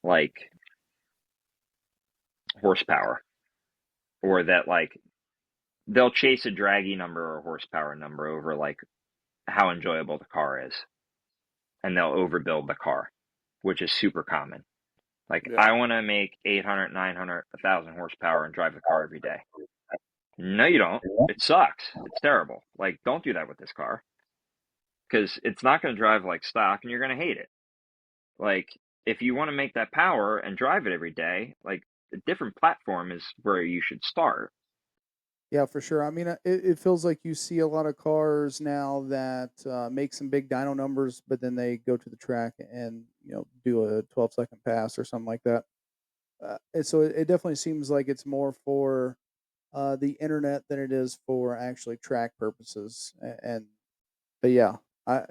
Speaker 3: like horsepower, or that like they'll chase a draggy number or a horsepower number over like how enjoyable the car is, and they'll overbuild the car, which is super common. Like,
Speaker 2: Yeah.
Speaker 3: I want to make 800, 900, 1,000 horsepower and drive the car every day. No, you don't. It sucks. It's terrible. Like, don't do that with this car, because it's not going to drive like stock and you're going to hate it. Like, if you want to make that power and drive it every day, like, a different platform is where you should start.
Speaker 2: Yeah, for sure. I mean, it feels like you see a lot of cars now that make some big dyno numbers, but then they go to the track and do a 12-second pass or something like that. And so it definitely seems like it's more for the internet than it is for actually track purposes. But yeah, I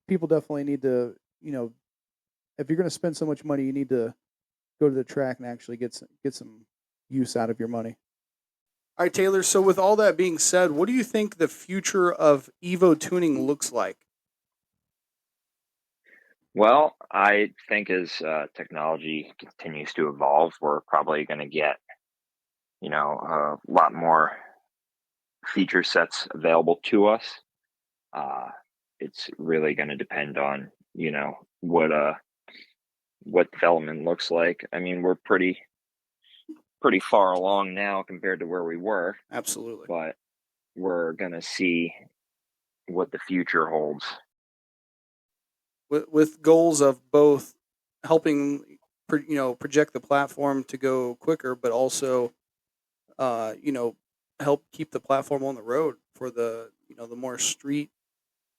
Speaker 2: people definitely need to if you're going to spend so much money, you need to go to the track and actually get some use out of your money. All right, Taylor. So, with all that being said, what do you think the future of Evo tuning looks like?
Speaker 3: Well, I think as technology continues to evolve, we're probably going to get, a lot more feature sets available to us. It's really going to depend on, what development looks like. I mean, we're pretty far along now compared to where we were,
Speaker 2: Absolutely.
Speaker 3: but we're going to see what the future holds.
Speaker 2: With goals of both helping project the platform to go quicker, but also help keep the platform on the road for the more street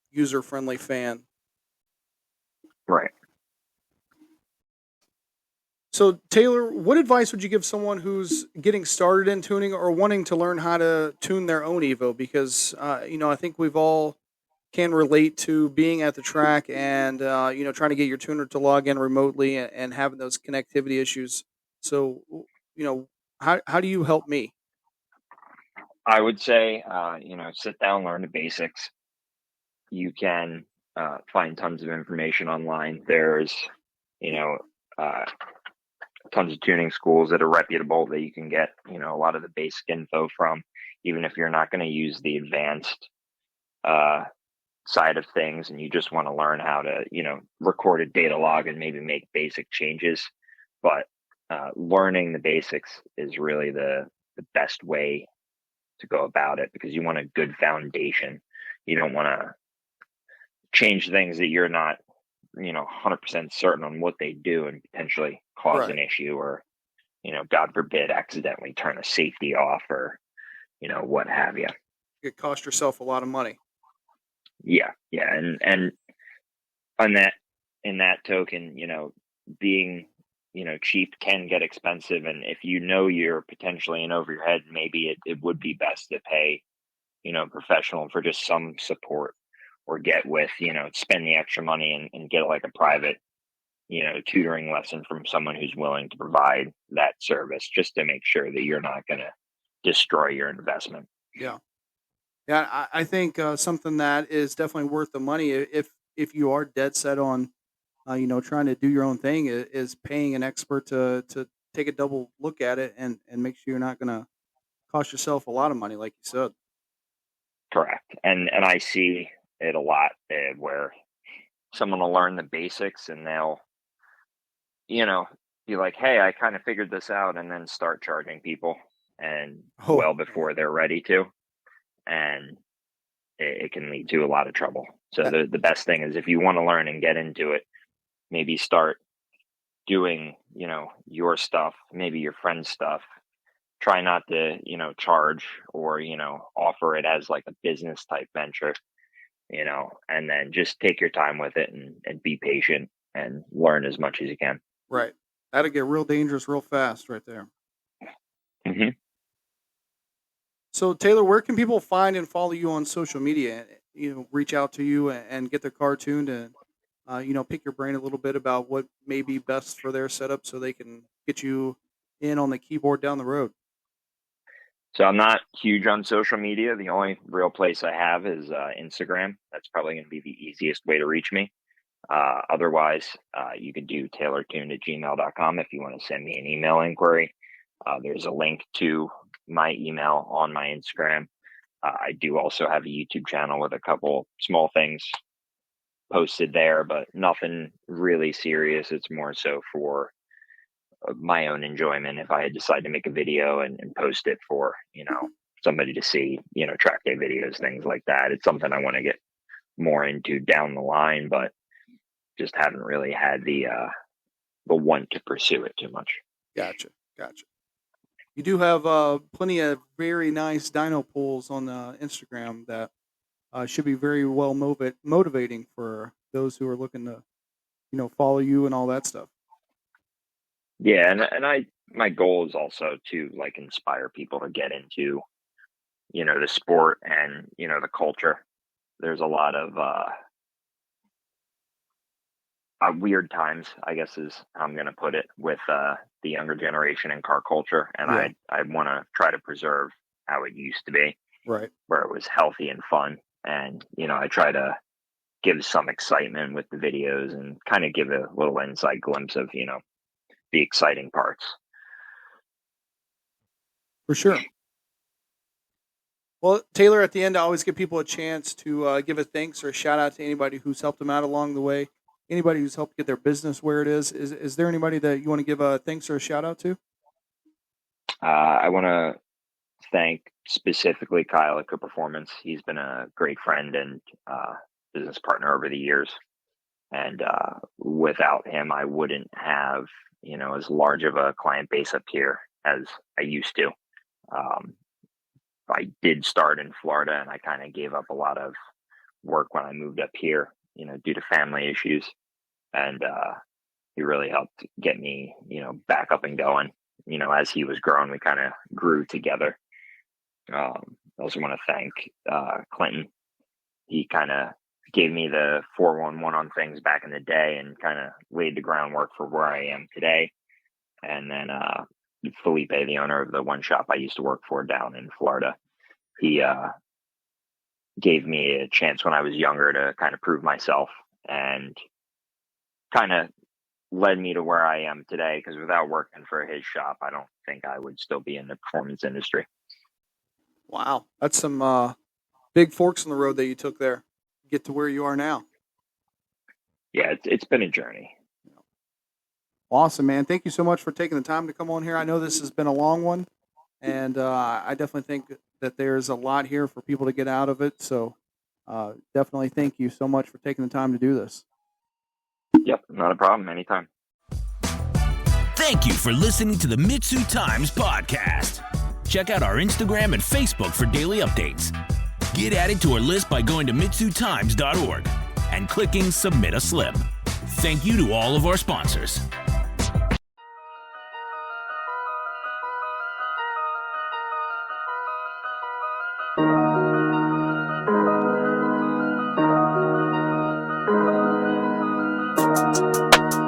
Speaker 2: user friendly fan.
Speaker 3: Right.
Speaker 2: So, Taylor, what advice would you give someone who's getting started in tuning or wanting to learn how to tune their own Evo? Because I think we've all can relate to being at the track and trying to get your tuner to log in remotely and having those connectivity issues. So, how do you help me?
Speaker 3: I would say, sit down, learn the basics. You can find tons of information online. There's, uh, tons of tuning schools that are reputable that you can get, a lot of the basic info from, even if you're not going to use the advanced side of things and you just want to learn how to, record a data log and maybe make basic changes. But learning the basics is really the best way to go about it, because you want a good foundation. You don't want to change things that you're not 100% certain on what they do and potentially cause an issue, or God forbid accidentally turn a safety off, or what have you.
Speaker 2: It cost yourself a lot of money.
Speaker 3: Yeah, and on that, in that token, being cheap can get expensive, and if you're potentially in over your head, maybe it would be best to pay professional for just some support, or get with spend the extra money and get like a private tutoring lesson from someone who's willing to provide that service, just to make sure that you're not going to destroy your investment.
Speaker 2: Yeah. Yeah, I think something that is definitely worth the money if you are dead set on, trying to do your own thing is paying an expert to take a double look at it and make sure you're not going to cost yourself a lot of money, like you said.
Speaker 3: Correct. And I see it a lot where someone will learn the basics and they'll, be like, hey, I kind of figured this out, and then start charging people and well before they're ready to. And it can lead to a lot of trouble. So the best thing is, if you want to learn and get into it, maybe start doing, your stuff, maybe your friend's stuff. Try not to, charge or, offer it as like a business type venture, and then just take your time with it and be patient and learn as much as you can.
Speaker 2: Right. That'll get real dangerous real fast right there.
Speaker 3: Mm-hmm.
Speaker 2: So, Taylor, where can people find and follow you on social media? Reach out to you and get their car tuned and, pick your brain a little bit about what may be best for their setup so they can get you in on the keyboard down the road.
Speaker 3: So I'm not huge on social media. The only real place I have is Instagram. That's probably going to be the easiest way to reach me. Otherwise, you can do TailorTuned@gmail.com if you want to send me an email inquiry. There's a link to my email on my Instagram. I do also have a YouTube channel with a couple small things posted there, but nothing really serious. It's more so for my own enjoyment. If I decide to make a video and post it for, somebody to see, track day videos, things like that. It's something I want to get more into down the line, but just haven't really had the want to pursue it too much.
Speaker 2: Gotcha. You do have plenty of very nice dyno pulls on Instagram that should be very well motivating for those who are looking to, follow you and all that stuff.
Speaker 3: Yeah, and my goal is also to like inspire people to get into, the sport and, the culture. There's a lot of weird times, I guess is how I'm going to put it, with the younger generation and car culture. And yeah. I want to try to preserve how it used to be,
Speaker 2: right,
Speaker 3: where it was healthy and fun. And, I try to give some excitement with the videos and kind of give a little inside glimpse of, the exciting parts.
Speaker 2: For sure. Well, Taylor, at the end, I always give people a chance to give a thanks or a shout out to anybody who's helped them out along the way. Anybody who's helped get their business where it is. Is there anybody that you want to give a thanks or a shout out to?
Speaker 3: I want to thank specifically Kyle at Good Performance. He's been a great friend and business partner over the years. And without him, I wouldn't have, as large of a client base up here as I used to. I did start in Florida, and I kind of gave up a lot of work when I moved up here, due to family issues. And he really helped get me, back up and going. As he was growing, we kind of grew together. I also want to thank Clinton. He kind of gave me the 411 on things back in the day and kind of laid the groundwork for where I am today. And then Felipe, the owner of the one shop I used to work for down in Florida, he gave me a chance when I was younger to kind of prove myself and kind of led me to where I am today, because without working for his shop, I don't think I would still be in the performance industry.
Speaker 2: Wow. That's some big forks in the road that you took there to get to where you are now.
Speaker 3: Yeah, it's been a journey.
Speaker 2: Awesome, man. Thank you so much for taking the time to come on here. I know this has been a long one, and I definitely think that there's a lot here for people to get out of it. So definitely thank you so much for taking the time to do this.
Speaker 3: Yep, not a problem. Anytime.
Speaker 1: Thank you for listening to the MitsuTimes podcast. Check out our Instagram and Facebook for daily updates. Get added to our list by going to MitsuTimes.org and clicking Submit a Slip. Thank you to all of our sponsors.